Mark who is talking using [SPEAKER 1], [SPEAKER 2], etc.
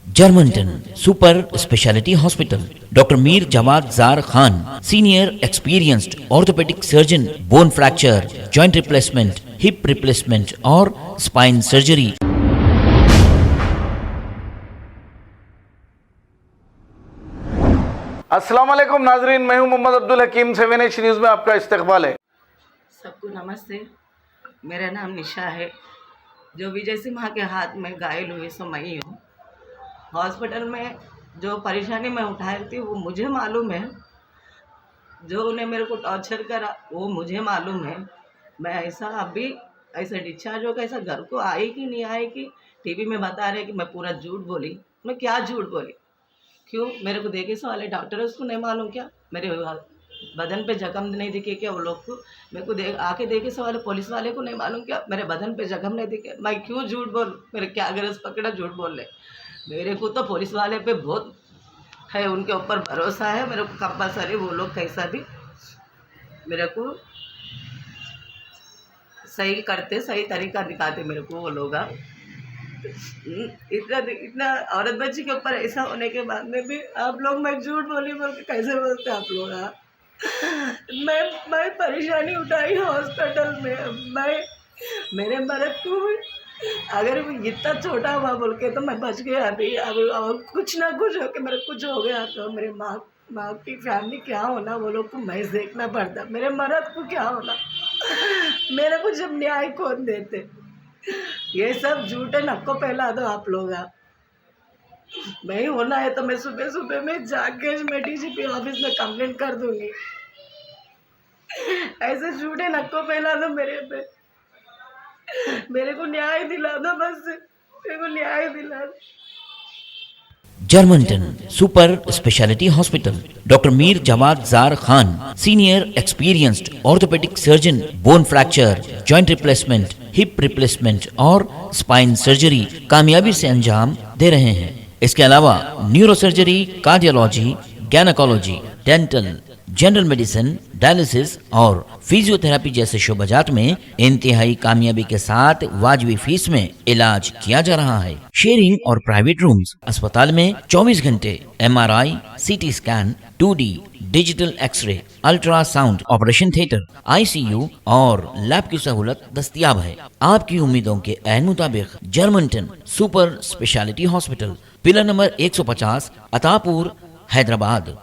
[SPEAKER 1] Germanton super speciality hospital, doctor Mir Jawad Zar Khan, senior experienced orthopaedic surgeon, bone fracture, joint replacement, hip replacement और spine surgery.
[SPEAKER 2] अस्सलाम वालेकुम नाजरीन, मैं हूं मोहम्मद अब्दुल हकीम। 7H न्यूज़ में आपका इस्तकबाल है।
[SPEAKER 3] सबको नमस्ते। मेरा नाम निशा है। जो विजय सिम्हा के हाथ में घायल हुई सो मैं ही हूँ। हॉस्पिटल में जो परेशानी मैं उठाई थी वो मुझे मालूम है, जो उन्हें मेरे को टॉर्चर करा वो मुझे मालूम है। मैं ऐसा अभी ऐसे डिस्चार्ज होकर ऐसा घर को आई कि नहीं आई कि टीवी में बता रहे कि मैं पूरा झूठ बोली। मैं क्या झूठ बोली? क्यों? मेरे को देखे सो वाले डॉक्टर उसको नहीं मालूम क्या? मेरे बदन पे जख्म नहीं दिखे क्या वो लोग को? मेरे को आके देखे सो वाले पुलिस वाले को नहीं मालूम क्या मेरे बदन पे जख्म नहीं दिखे? मैं क्यों झूठ बोल? मेरे क्या गरज पकड़ा झूठ बोलने? मेरे को तो पुलिस वाले पे बहुत है, उनके ऊपर भरोसा है। मेरे को कंपलसरी वो लोग कैसा भी मेरे को सही करते, सही तरीका दिखाते मेरे को वो लोग। इतना औरत बच्ची के ऊपर ऐसा होने के बाद में भी आप लोग मैं झूठ बोली बोल के कैसे बोलते आप लोग? मैं परेशानी उठाई हॉस्पिटल में। मेरे मर्द को अगर इतना छोटा हुआ बोल के तो मैं बच गया अभी। अब कुछ ना कुछ हो के मेरे कुछ हो गया तो मेरे माँ की फैमिली क्या होना वो लोग को मैं देखना पड़ता। मेरे मर्द को क्या होना? मेरे को जब न्याय कौन देते? ये सब झूठे नक्को पहला दो आप लोग। मैं ही होना है तो मैं सुबह सुबह में जाके मैं डीजीपी ऑफिस में कंप्लेंट कर दूंगी। ऐसे झूठे नक्को पहला दो मेरे पे। मेरे को न्याय दिला दो, बस मेरे को न्याय दिला दो।
[SPEAKER 1] Germanton super speciality hospital, doctor Mir Jawad Zar Khan, senior experienced orthopaedic surgeon, bone fracture, joint replacement, hip replacement और स्पाइन सर्जरी कामयाबी से अंजाम दे रहे हैं। इसके अलावा neurosurgery, cardiology, gynaecology, dental, general medicine, dialysis और फिजियोथेरेपी जैसे शोबाजात में इंतहाई कामयाबी के साथ वाजबी फीस में इलाज किया जा रहा है। शेयरिंग और प्राइवेट रूम्स, अस्पताल में 24 घंटे MRI, CT scan, 2D digital x ray, ultrasound, operation theatre, ICU और लैब की सहूलत दस्तयाब है। आपकी उम्मीदों के ऐन मुताबिक Germanton super speciality hospital, pillar number 150, Attapur, Hyderabad.